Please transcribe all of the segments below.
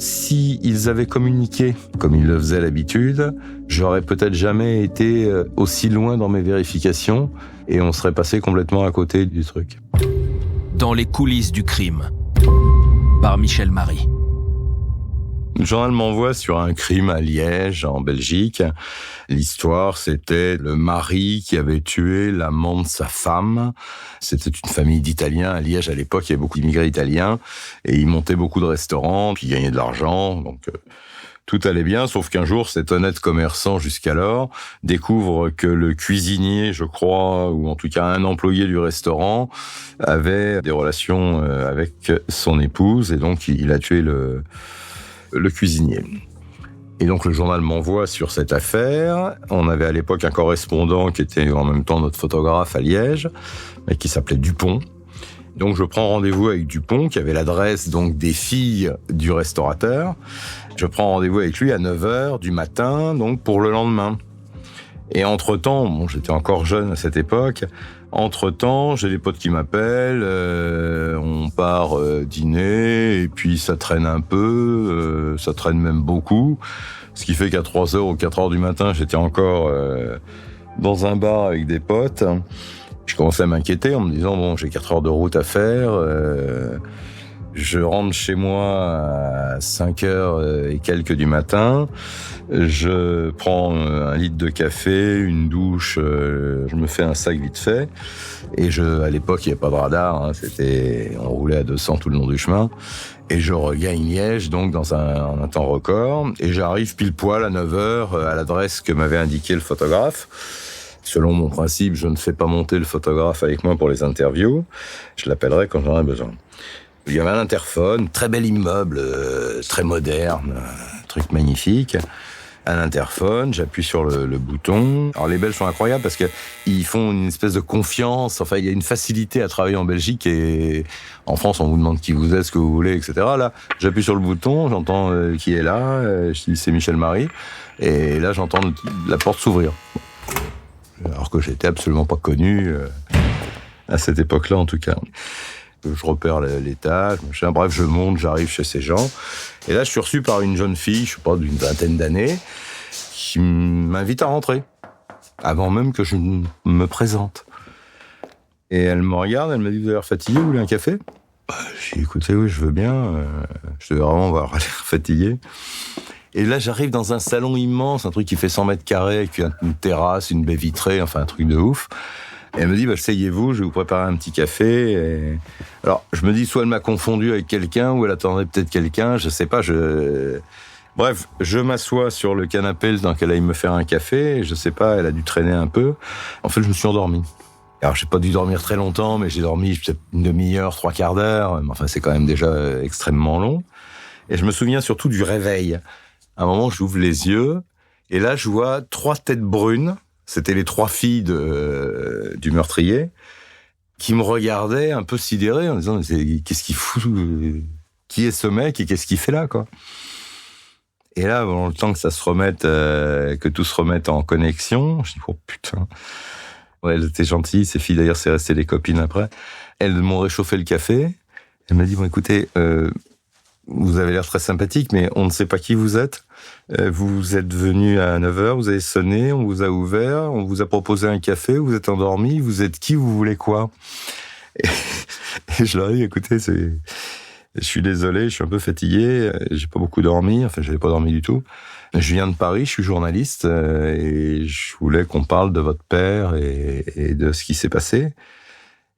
Si ils avaient communiqué comme ils le faisaient d'habitude, j'aurais peut-être jamais été aussi loin dans mes vérifications et on serait passé complètement à côté du truc. Dans les coulisses du crime, par Michel Marie. Le journal m'envoie sur un crime à Liège, en Belgique. L'histoire, c'était le mari qui avait tué l'amant de sa femme. C'était une famille d'Italiens à Liège à l'époque. Il y avait beaucoup d'immigrés italiens et ils montaient beaucoup de restaurants, puis ils gagnaient de l'argent. Donc tout allait bien, sauf qu'un jour, cet honnête commerçant jusqu'alors découvre que le cuisinier, je crois, ou en tout cas un employé du restaurant, avait des relations avec son épouse et donc il a tué le cuisinier. Et donc le journal m'envoie sur cette affaire. On avait à l'époque un correspondant qui était en même temps notre photographe à Liège, mais qui s'appelait Dupont. Donc je prends rendez-vous avec Dupont, qui avait l'adresse donc des filles du restaurateur. Je prends rendez-vous avec lui à 9h du matin, donc pour le lendemain. Et entre-temps, bon, j'étais encore jeune à cette époque, entre-temps, j'ai des potes qui m'appellent, on part dîner, et puis ça traîne un peu, ça traîne même beaucoup, ce qui fait qu'à 3h ou 4h du matin, j'étais encore dans un bar avec des potes. Je commençais à m'inquiéter en me disant, bon, j'ai 4 heures de route à faire, je rentre chez moi à 5h et quelques du matin, je prends un litre de café, une douche, je me fais un sac vite fait, et à l'époque, il n'y avait pas de radar, hein, on roulait à 200 tout le long du chemin, et je regagne Liège, donc en un temps record, et j'arrive pile poil à 9h à l'adresse que m'avait indiqué le photographe. Selon mon principe, je ne fais pas monter le photographe avec moi pour les interviews, je l'appellerai quand j'en ai besoin. Il y avait un interphone, très bel immeuble, très moderne, truc magnifique. Un interphone, j'appuie sur le bouton. Alors les Belges sont incroyables parce que ils font une espèce de confiance. Enfin, il y a une facilité à travailler en Belgique et en France, on vous demande qui vous êtes, ce que vous voulez, etc. Là, j'appuie sur le bouton, j'entends qui est là. Je dis c'est Michel Marie. Et là, j'entends la porte s'ouvrir. Alors que j'étais absolument pas connu à cette époque-là, en tout cas. Je repère l'étage, machin. Bref, je monte, j'arrive chez ces gens. Et là, je suis reçu par une jeune fille, je sais pas, d'une vingtaine d'années, qui m'invite à rentrer, avant même que je me présente. Et elle me regarde, elle me dit, vous avez l'air fatigué, vous voulez un café ? J'ai dit, écoutez, oui, je veux bien. Je devais vraiment avoir l'air fatigué. Et là, j'arrive dans un salon immense, un truc qui fait 100 mètres carrés, avec une terrasse, une baie vitrée, enfin un truc de ouf. Et elle me dit, asseyez-vous, je vais vous préparer un petit café. Et... Alors, je me dis, soit elle m'a confondu avec quelqu'un, ou elle attendait peut-être quelqu'un, je sais pas, Bref, je m'assois sur le canapé dans lequel elle aille me faire un café, et je sais pas, elle a dû traîner un peu. En fait, je me suis endormi. Alors, j'ai pas dû dormir très longtemps, mais j'ai dormi peut-être une demi-heure, 3/4 d'heure. Enfin, c'est quand même déjà extrêmement long. Et je me souviens surtout du réveil. À un moment, j'ouvre les yeux, et là, je vois 3 têtes brunes. C'était les 3 filles du meurtrier, qui me regardaient un peu sidérées en disant, qu'est-ce qu'il fout? Qui est ce mec et qu'est-ce qu'il fait là, quoi? Et là, bon, le temps que ça se remette, que tout se remette en connexion, je dis, oh putain. Ouais, elles étaient gentilles, ces filles d'ailleurs, c'est resté des copines après. Elles m'ont réchauffé le café. Elle m'a dit, bon écoutez, vous avez l'air très sympathique, mais on ne sait pas qui vous êtes. Vous êtes venu à 9h, vous avez sonné, on vous a ouvert, on vous a proposé un café, vous êtes endormi, vous êtes qui, vous voulez quoi? Et je leur ai dit, écoutez, je suis désolé, je suis un peu fatigué, j'ai pas beaucoup dormi, enfin j'avais pas dormi du tout. Je viens de Paris, je suis journaliste, et je voulais qu'on parle de votre père et de ce qui s'est passé.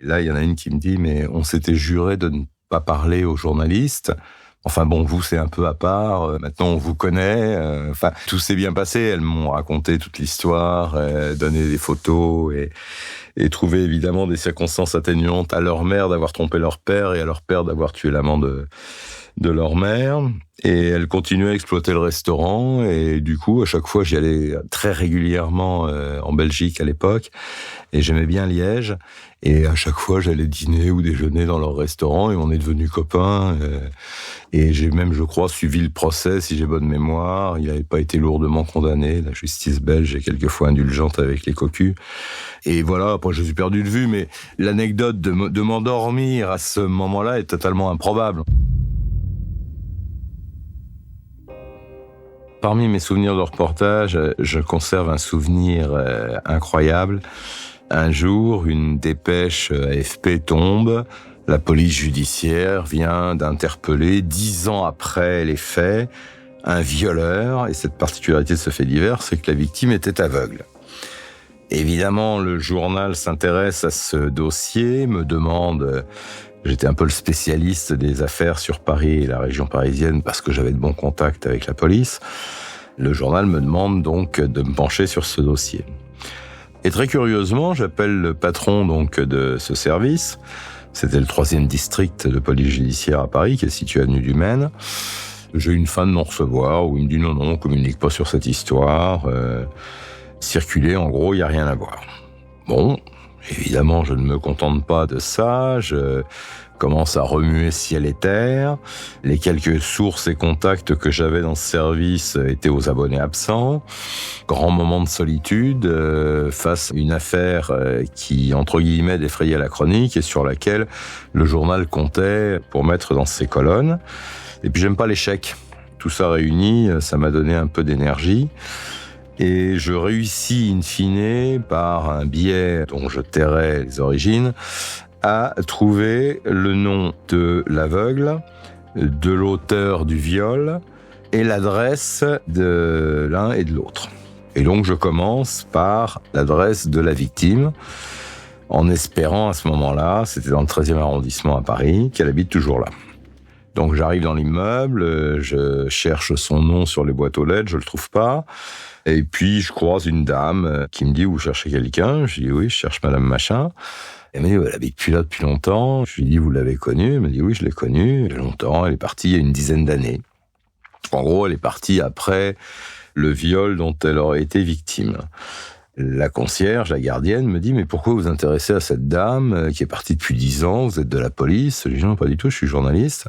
Et là, il y en a une qui me dit, mais on s'était juré de ne pas parler aux journalistes. Enfin bon, vous, c'est un peu à part. Maintenant, on vous connaît. Enfin, tout s'est bien passé. Elles m'ont raconté toute l'histoire, donné des photos et trouvé évidemment des circonstances atténuantes à leur mère d'avoir trompé leur père et à leur père d'avoir tué l'amant de leur mère. Et elles continuaient à exploiter le restaurant. Et du coup, à chaque fois, j'y allais très régulièrement en Belgique à l'époque. Et j'aimais bien Liège. Et à chaque fois, j'allais dîner ou déjeuner dans leur restaurant et on est devenus copains. Et j'ai même, je crois, suivi le procès, si j'ai bonne mémoire. Il n'avait pas été lourdement condamné. La justice belge est quelquefois indulgente avec les cocus. Et voilà, après, je suis perdu de vue, mais l'anecdote de m'endormir à ce moment-là est totalement improbable. Parmi mes souvenirs de reportage, je conserve un souvenir incroyable. Un jour, une dépêche AFP tombe. La police judiciaire vient d'interpeller, 10 ans après les faits, un violeur. Et cette particularité de ce fait divers, c'est que la victime était aveugle. Évidemment, le journal s'intéresse à ce dossier, me demande... J'étais un peu le spécialiste des affaires sur Paris et la région parisienne parce que j'avais de bons contacts avec la police. Le journal me demande donc de me pencher sur ce dossier. Et très curieusement, j'appelle le patron donc de ce service. C'était le 3e district de police judiciaire à Paris, qui est situé avenue du Maine. J'ai eu une fin de non-recevoir où il me dit non, on communique pas sur cette histoire. Circuler, en gros, il n'y a rien à voir. Bon, évidemment, je ne me contente pas de ça. Je commence à remuer ciel et terre. Les quelques sources et contacts que j'avais dans ce service étaient aux abonnés absents. Grand moment de solitude face à une affaire qui, entre guillemets, défrayait la chronique et sur laquelle le journal comptait pour mettre dans ses colonnes. Et puis j'aime pas l'échec. Tout ça réuni, ça m'a donné un peu d'énergie. Et je réussis, in fine, par un biais dont je tairai les origines, à trouver le nom de l'aveugle, de l'auteur du viol et l'adresse de l'un et de l'autre. Et donc je commence par l'adresse de la victime, en espérant à ce moment-là, c'était dans le 13e arrondissement à Paris, qu'elle habite toujours là. Donc j'arrive dans l'immeuble, je cherche son nom sur les boîtes aux lettres, je le trouve pas. Et puis je croise une dame qui me dit « Vous cherchez quelqu'un ?» Je dis « Oui, je cherche Madame Machin ». Elle me dit « Elle habite plus là depuis longtemps ». Je lui dis « Vous l'avez connue ?» Elle me dit « Oui, je l'ai connue. Il y a longtemps, elle est partie il y a une dizaine d'années. » En gros, elle est partie après le viol dont elle aurait été victime. La concierge, la gardienne, me dit « Mais pourquoi vous vous intéressez à cette dame qui est partie depuis 10 ans? Vous êtes de la police ?» Je dis « Non, pas du tout, je suis journaliste. »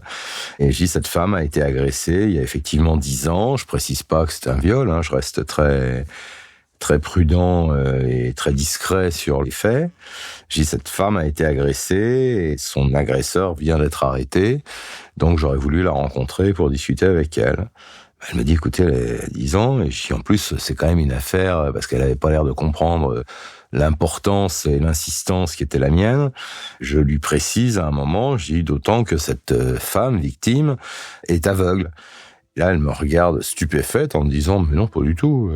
Et je dis « Cette femme a été agressée il y a effectivement 10 ans. Je précise pas que c'est un viol, je reste très prudent et très discret sur les faits. Je dis « Cette femme a été agressée et son agresseur vient d'être arrêté. Donc j'aurais voulu la rencontrer pour discuter avec elle. » Elle me dit, écoutez, elle a 10 ans, et en plus, c'est quand même une affaire, parce qu'elle avait pas l'air de comprendre l'importance et l'insistance qui était la mienne. Je lui précise à un moment, je dis, d'autant que cette femme victime est aveugle. Et là, elle me regarde stupéfaite en me disant, mais non, pas du tout,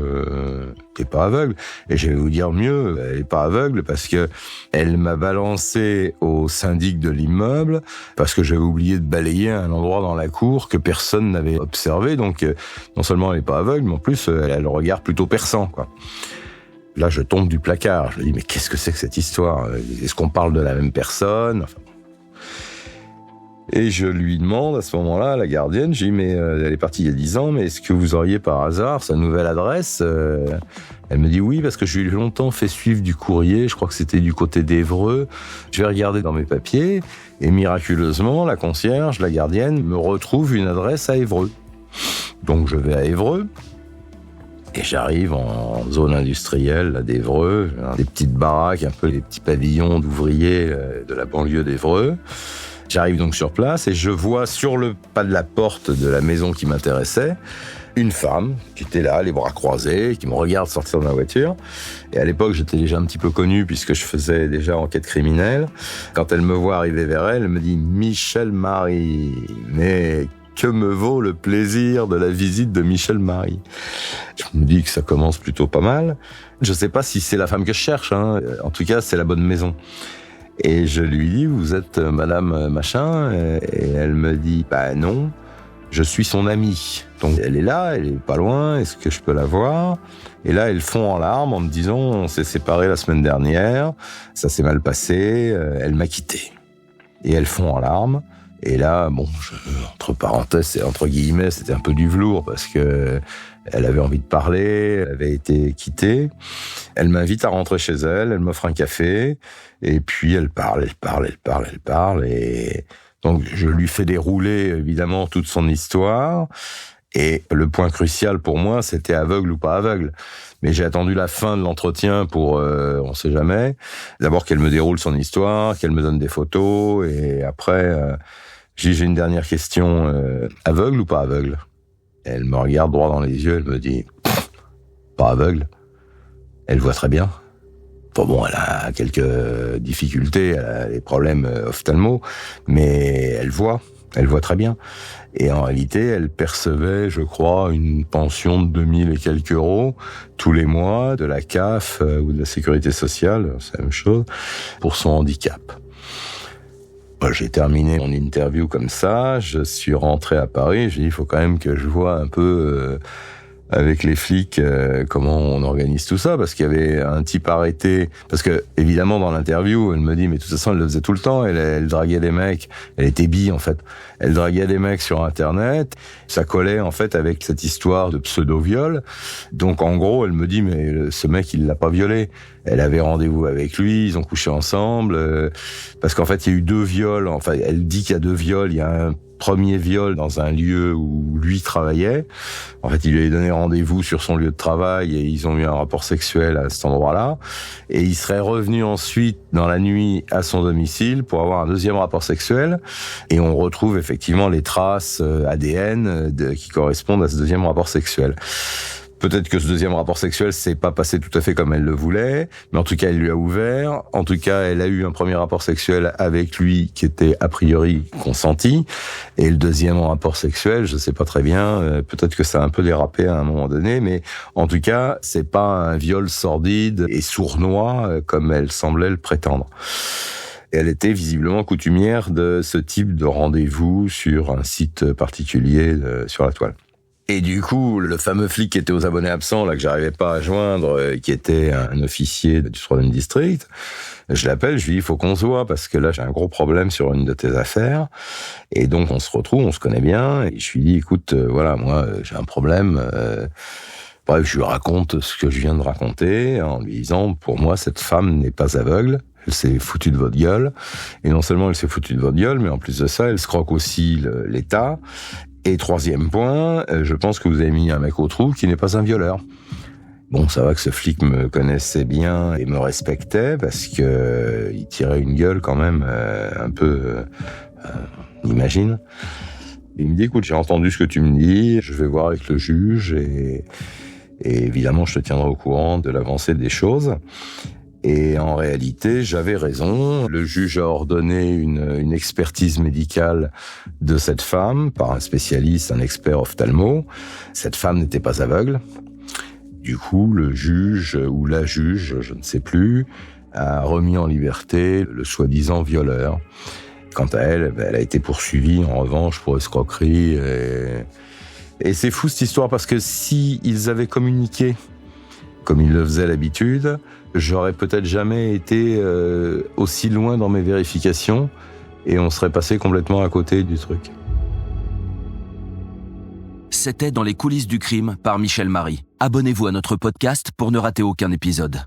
t'es pas aveugle. Et je vais vous dire mieux, elle est pas aveugle parce que elle m'a balancé au syndic de l'immeuble parce que j'avais oublié de balayer un endroit dans la cour que personne n'avait observé. Donc, non seulement elle est pas aveugle, mais en plus, elle a le regard plutôt perçant, quoi. Là, je tombe du placard. Je me dis, mais qu'est-ce que c'est que cette histoire? Est-ce qu'on parle de la même personne? Enfin, et je lui demande à ce moment-là, à la gardienne, je dis, mais elle est partie il y a 10 ans, mais est-ce que vous auriez par hasard sa nouvelle adresse? Elle me dit oui, parce que je lui ai longtemps fait suivre du courrier, je crois que c'était du côté d'Évreux. Je vais regarder dans mes papiers, et miraculeusement, la concierge, la gardienne, me retrouve une adresse à Évreux. Donc je vais à Évreux, et j'arrive en zone industrielle là, d'Évreux, des petites baraques, un peu les petits pavillons d'ouvriers de la banlieue d'Évreux. J'arrive donc sur place et je vois sur le pas de la porte de la maison qui m'intéressait une femme qui était là, les bras croisés, qui me regarde sortir de la voiture. Et à l'époque, j'étais déjà un petit peu connu puisque je faisais déjà enquête criminelle. Quand elle me voit arriver vers elle, elle me dit « Michel Marie, mais que me vaut le plaisir de la visite de Michel Marie ?» Je me dis que ça commence plutôt pas mal. Je sais pas si c'est la femme que je cherche, En tout cas, c'est la bonne maison. Et je lui dis, vous êtes Madame Machin? Et elle me dit, bah non, je suis son amie. Donc elle est là, elle est pas loin, est-ce que je peux la voir? Et là, elle fond en larmes en me disant, on s'est séparés la semaine dernière, ça s'est mal passé, elle m'a quitté. Et elle fond en larmes. Et là, bon, entre parenthèses et entre guillemets, c'était un peu du velours parce que elle avait envie de parler, elle avait été quittée. Elle m'invite à rentrer chez elle, elle m'offre un café, et puis elle parle. Et donc, je lui fais dérouler, évidemment, toute son histoire. Et le point crucial pour moi, c'était aveugle ou pas aveugle. Mais j'ai attendu la fin de l'entretien pour, on sait jamais. D'abord qu'elle me déroule son histoire, qu'elle me donne des photos, et après, j'ai une dernière question. Aveugle ou pas aveugle? Elle me regarde droit dans les yeux, elle me dit « Pas aveugle, elle voit très bien ». Bon, elle a quelques difficultés, elle a des problèmes ophtalmo, mais elle voit très bien. Et en réalité, elle percevait, je crois, une pension de 2000 et quelques euros tous les mois de la CAF ou de la Sécurité sociale, c'est la même chose, pour son handicap. J'ai terminé mon interview comme ça, je suis rentré à Paris, j'ai dit il faut quand même que je vois un peu avec les flics comment on organise tout ça, parce qu'il y avait un type arrêté, parce que évidemment dans l'interview elle me dit mais de toute façon elle le faisait tout le temps, elle draguait des mecs, elle était bi en fait, elle draguait des mecs sur internet, ça collait en fait avec cette histoire de pseudo-viol, donc en gros elle me dit mais ce mec il l'a pas violé, elle avait rendez-vous avec lui, ils ont couché ensemble, parce qu'en fait il y a eu 2 viols, enfin elle dit qu'il y a 2 viols, il y a un premier viol dans un lieu où lui travaillait. En fait, il lui avait donné rendez-vous sur son lieu de travail et ils ont eu un rapport sexuel à cet endroit-là. Et il serait revenu ensuite dans la nuit à son domicile pour avoir un 2e rapport sexuel. Et on retrouve effectivement les traces ADN qui correspondent à ce 2e rapport sexuel. Peut-être que ce 2e rapport sexuel s'est pas passé tout à fait comme elle le voulait, mais en tout cas, elle lui a ouvert. En tout cas, elle a eu un premier rapport sexuel avec lui qui était a priori consenti. Et le 2e rapport sexuel, je sais pas très bien, peut-être que ça a un peu dérapé à un moment donné, mais en tout cas, c'est pas un viol sordide et sournois comme elle semblait le prétendre. Et elle était visiblement coutumière de ce type de rendez-vous sur un site particulier sur la toile. Et du coup, le fameux flic qui était aux abonnés absents, là, que j'arrivais pas à joindre, qui était un officier du 3e district, je l'appelle, je lui dis, il faut qu'on se voit, parce que là, j'ai un gros problème sur une de tes affaires. Et donc, on se retrouve, on se connaît bien, et je lui dis, écoute, voilà, moi, j'ai un problème. Bref, je lui raconte ce que je viens de raconter, en lui disant, pour moi, cette femme n'est pas aveugle. Elle s'est foutue de votre gueule. Et non seulement elle s'est foutue de votre gueule, mais en plus de ça, elle se croque aussi l'État. Et 3e point, je pense que vous avez mis un mec au trou qui n'est pas un violeur. Bon, ça va que ce flic me connaissait bien et me respectait parce que il tirait une gueule quand même un peu, on imagine. Il me dit, écoute, j'ai entendu ce que tu me dis, je vais voir avec le juge et évidemment, je te tiendrai au courant de l'avancée des choses. Et en réalité, j'avais raison. Le juge a ordonné une expertise médicale de cette femme par un spécialiste, un expert ophtalmo. Cette femme n'était pas aveugle. Du coup, le juge ou la juge, je ne sais plus, a remis en liberté le soi-disant violeur. Quant à elle, elle a été poursuivie en revanche pour escroquerie. Et c'est fou cette histoire parce que si ils avaient communiqué comme ils le faisaient à l'habitude, j'aurais peut-être jamais été aussi loin dans mes vérifications et on serait passé complètement à côté du truc. C'était Dans les coulisses du crime par Michel Marie. Abonnez-vous à notre podcast pour ne rater aucun épisode.